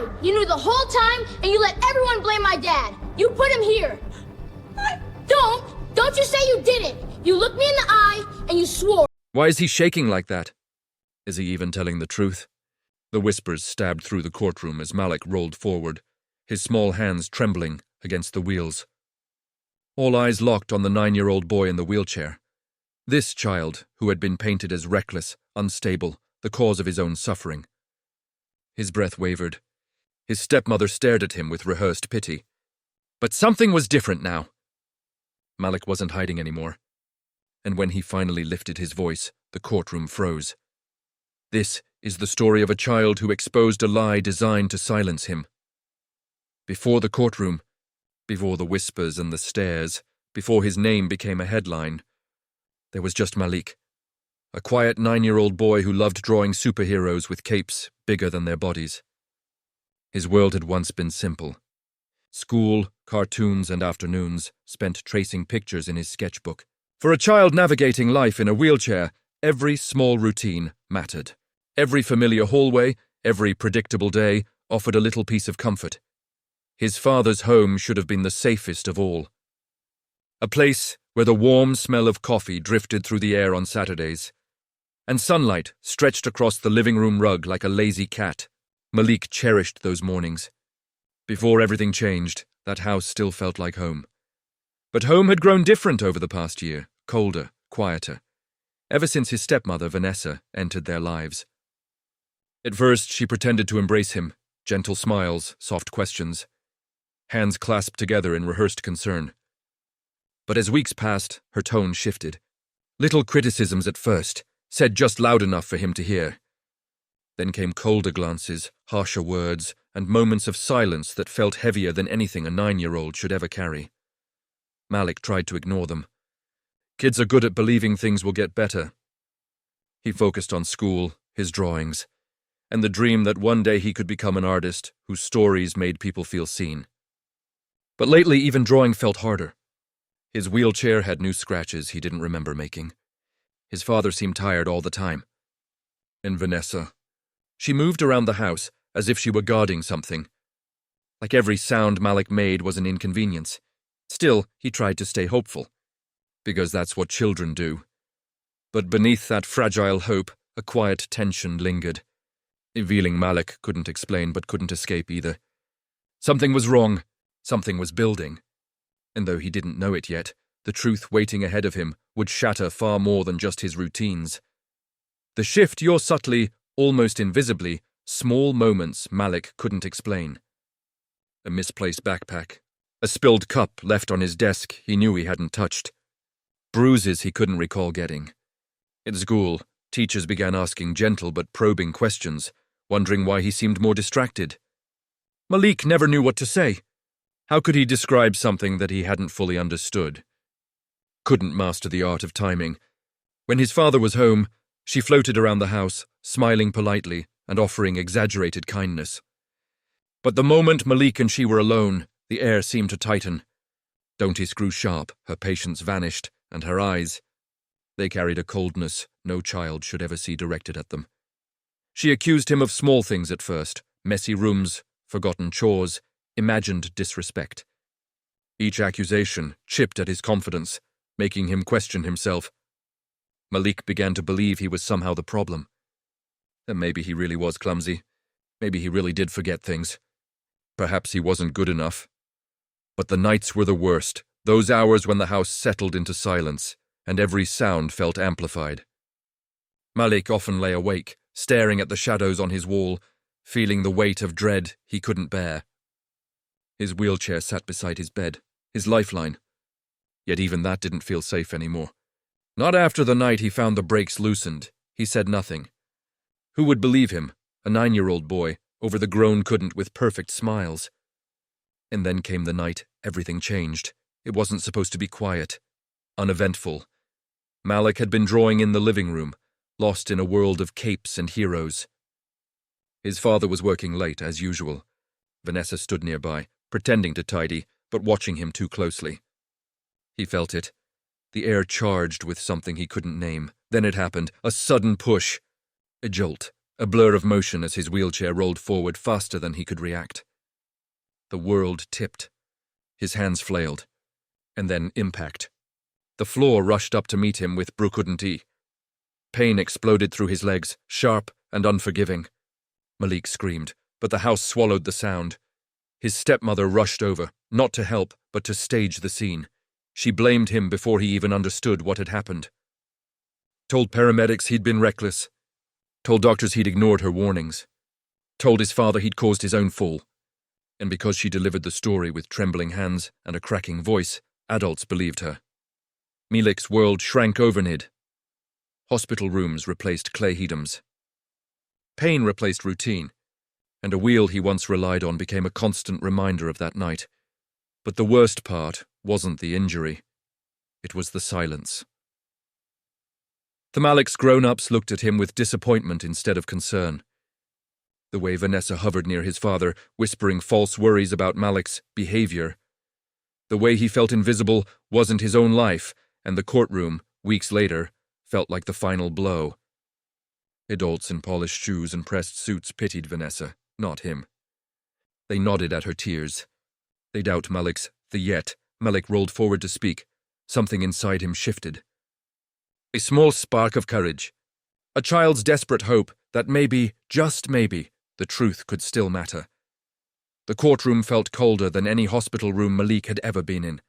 lied. You knew the whole time, and you let everyone blame my dad. You put him here. Don't you say you didn't. You looked me in the eye, and you swore. Why is he shaking like that? Is he even telling the truth? The whispers stabbed through the courtroom as Malik rolled forward, his small hands trembling against the wheels. All eyes locked on the 9-year-old boy in the wheelchair. This child, who had been painted as reckless, unstable, the cause of his own suffering. His breath wavered. His stepmother stared at him with rehearsed pity. But something was different now. Malik wasn't hiding anymore. And when he finally lifted his voice, the courtroom froze. This is the story of a child who exposed a lie designed to silence him. Before the courtroom, before the whispers and the stares, before his name became a headline, there was just Malik, a quiet 9-year-old boy who loved drawing superheroes with capes bigger than their bodies. His world had once been simple. School, cartoons, and afternoons spent tracing pictures in his sketchbook. For a child navigating life in a wheelchair, every small routine mattered. Every familiar hallway, every predictable day offered a little piece of comfort. His father's home should have been the safest of all. A place where the warm smell of coffee drifted through the air on Saturdays, and sunlight stretched across the living room rug like a lazy cat. Malik cherished those mornings. Before everything changed, that house still felt like home. But home had grown different over the past year, colder, quieter, ever since his stepmother, Vanessa, entered their lives. At first, she pretended to embrace him, gentle smiles, soft questions, hands clasped together in rehearsed concern. But as weeks passed, her tone shifted. Little criticisms at first, said just loud enough for him to hear. Then came colder glances, harsher words, and moments of silence that felt heavier than anything a 9-year-old should ever carry. Malik tried to ignore them. Kids are good at believing things will get better. He focused on school, his drawings, and the dream that one day he could become an artist whose stories made people feel seen. But lately, even drawing felt harder. His wheelchair had new scratches he didn't remember making. His father seemed tired all the time. And Vanessa. She moved around the house as if she were guarding something. Like every sound Malik made was an inconvenience. Still, he tried to stay hopeful, because that's what children do. But beneath that fragile hope, a quiet tension lingered. A feeling Malik couldn't explain but couldn't escape either. Something was wrong, something was building. And though he didn't know it yet, the truth waiting ahead of him would shatter far more than just his routines. The shift you're subtly, almost invisibly, small moments Malik couldn't explain. A misplaced backpack, a spilled cup left on his desk he knew he hadn't touched, bruises he couldn't recall getting. At school, teachers began asking gentle but probing questions, wondering why he seemed more distracted. Malik never knew what to say. How could he describe something that he hadn't fully understood? Couldn't master the art of timing. When his father was home, she floated around the house, smiling politely and offering exaggerated kindness. But the moment Malik and she were alone, the air seemed to tighten. Don'ties grew sharp, her patience vanished, and her eyes. They carried a coldness no child should ever see directed at them. She accused him of small things at first, messy rooms, forgotten chores, imagined disrespect. Each accusation chipped at his confidence, making him question himself. Malik began to believe he was somehow the problem. And maybe he really was clumsy. Maybe he really did forget things. Perhaps he wasn't good enough. But the nights were the worst, those hours when the house settled into silence, and every sound felt amplified. Malik often lay awake, staring at the shadows on his wall, feeling the weight of dread he couldn't bear. His wheelchair sat beside his bed, his lifeline. Yet even that didn't feel safe anymore. Not after the night he found the brakes loosened. He said nothing. Who would believe him, a 9-year-old boy, over the grown couldn't with perfect smiles? And then came the night everything changed. It wasn't supposed to be quiet, uneventful. Malik had been drawing in the living room, lost in a world of capes and heroes. His father was working late, as usual. Vanessa stood nearby, pretending to tidy, but watching him too closely. He felt it. The air charged with something he couldn't name. Then it happened, a sudden push. A jolt, a blur of motion as his wheelchair rolled forward faster than he could react. The world tipped. His hands flailed. And then impact. The floor rushed up to meet him with brutality. Pain exploded through his legs, sharp and unforgiving. Malik screamed, but the house swallowed the sound. His stepmother rushed over, not to help, but to stage the scene. She blamed him before he even understood what had happened. Told paramedics he'd been reckless. Told doctors he'd ignored her warnings. Told his father he'd caused his own fall. And because she delivered the story with trembling hands and a cracking voice, adults believed her. Malik's world shrank overnight. Hospital rooms replaced clay hedums. Pain replaced routine, and a wheel he once relied on became a constant reminder of that night. But the worst part wasn't the injury. It was the silence. The Malik's grown-ups looked at him with disappointment instead of concern. The way Vanessa hovered near his father, whispering false worries about Malik's behavior. The way he felt invisible wasn't his own life, and the courtroom, weeks later, felt like the final blow. Adults in polished shoes and pressed suits pitied Vanessa, not him. They nodded at her tears. They doubt Malik's the yet. Malik rolled forward to speak. Something inside him shifted. A small spark of courage. A child's desperate hope that maybe, just maybe, the truth could still matter. The courtroom felt colder than any hospital room Malik had ever been in.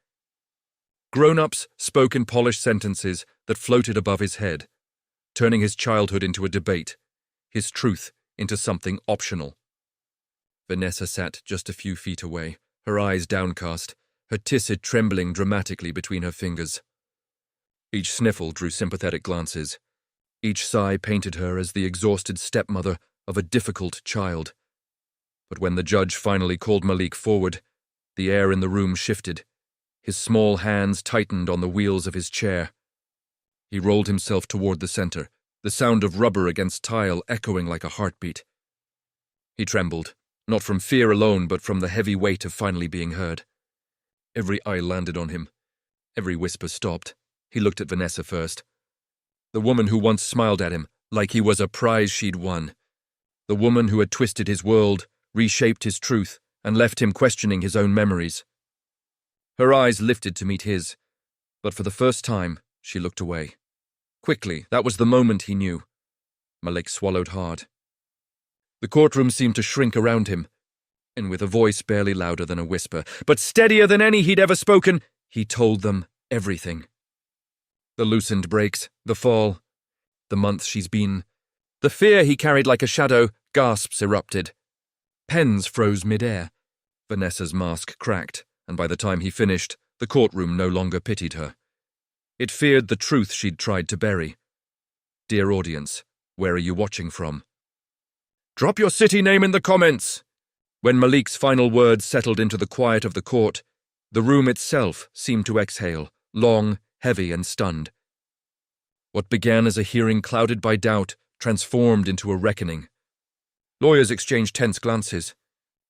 Grown-ups spoke in polished sentences that floated above his head, turning his childhood into a debate, his truth into something optional. Vanessa sat just a few feet away, her eyes downcast, her tissue trembling dramatically between her fingers. Each sniffle drew sympathetic glances. Each sigh painted her as the exhausted stepmother of a difficult child. But when the judge finally called Malik forward, the air in the room shifted. His small hands tightened on the wheels of his chair. He rolled himself toward the center, the sound of rubber against tile echoing like a heartbeat. He trembled, not from fear alone, but from the heavy weight of finally being heard. Every eye landed on him. Every whisper stopped. He looked at Vanessa first. The woman who once smiled at him, like he was a prize she'd won. The woman who had twisted his world, reshaped his truth, and left him questioning his own memories. Her eyes lifted to meet his, but for the first time, she looked away. Quickly, that was the moment he knew. Malik swallowed hard. The courtroom seemed to shrink around him, and with a voice barely louder than a whisper, but steadier than any he'd ever spoken, he told them everything. The loosened brakes, the fall, the month she's been. The fear he carried like a shadow, gasps erupted. Pens froze mid-air. Vanessa's mask cracked, and by the time he finished, the courtroom no longer pitied her. It feared the truth she'd tried to bury. Dear audience, where are you watching from? Drop your city name in the comments! When Malik's final words settled into the quiet of the court, the room itself seemed to exhale, long, heavy and stunned. What began as a hearing clouded by doubt transformed into a reckoning. Lawyers exchanged tense glances.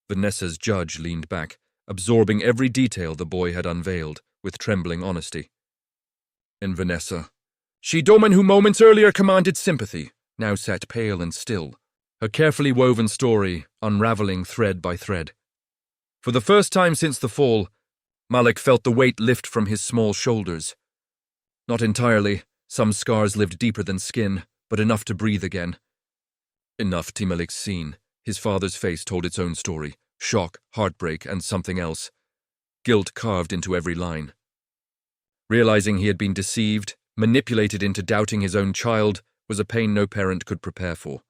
Vanessa's judge leaned back, absorbing every detail the boy had unveiled, with trembling honesty. And Vanessa, she woman who moments earlier commanded sympathy, now sat pale and still, her carefully woven story unraveling thread by thread. For the first time since the fall, Malik felt the weight lift from his small shoulders. Not entirely, some scars lived deeper than skin, but enough to breathe again. Enough to Malik's seen. His father's face told its own story, shock, heartbreak, and something else. Guilt carved into every line. Realizing he had been deceived, manipulated into doubting his own child, was a pain no parent could prepare for.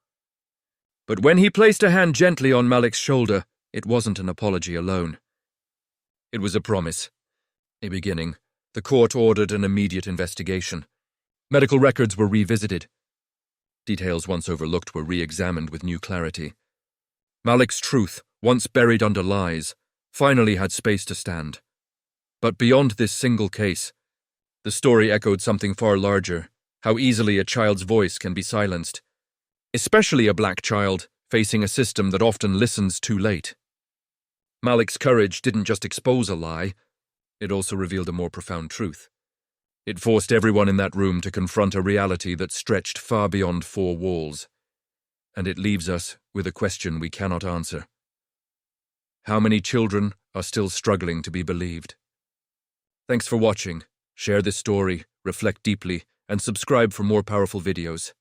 But when he placed a hand gently on Malik's shoulder, it wasn't an apology alone. It was a promise. A beginning. The court ordered an immediate investigation. Medical records were revisited. Details once overlooked were re-examined with new clarity. Malik's truth, once buried under lies, finally had space to stand. But beyond this single case, the story echoed something far larger, how easily a child's voice can be silenced, especially a black child facing a system that often listens too late. Malik's courage didn't just expose a lie, it also revealed a more profound truth. It forced everyone in that room to confront a reality that stretched far beyond four walls. and it leaves us with a question we cannot answer. How many children are still struggling to be believed? Thanks for watching. Share this story, reflect deeply, and subscribe for more powerful videos.